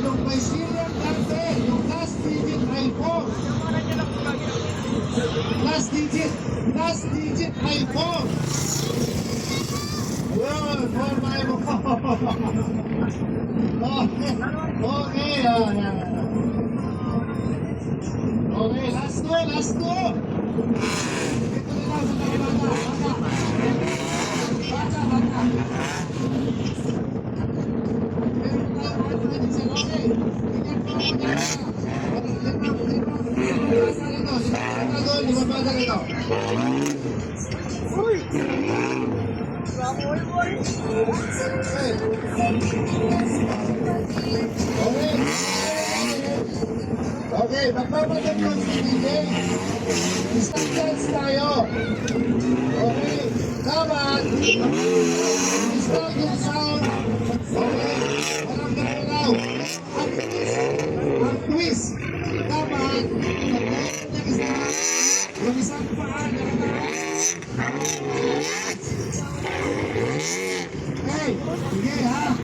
yung may serial number, yung last digit ay 4. Last digit ay 4. Yun, 454. Okay, yan. Okay, last two. Ito na lang sa bata. Meron tayo mga tradisyon, okay. Ingat po ako dyan. Lima bata rito. Uy! Okay, magpapagat lang sa DJ. Stop dance tayo. Okay, dapat stop yung sound. Okay, walang galaw. Ang twist. Dapat yung isang paa na okay, sige ha.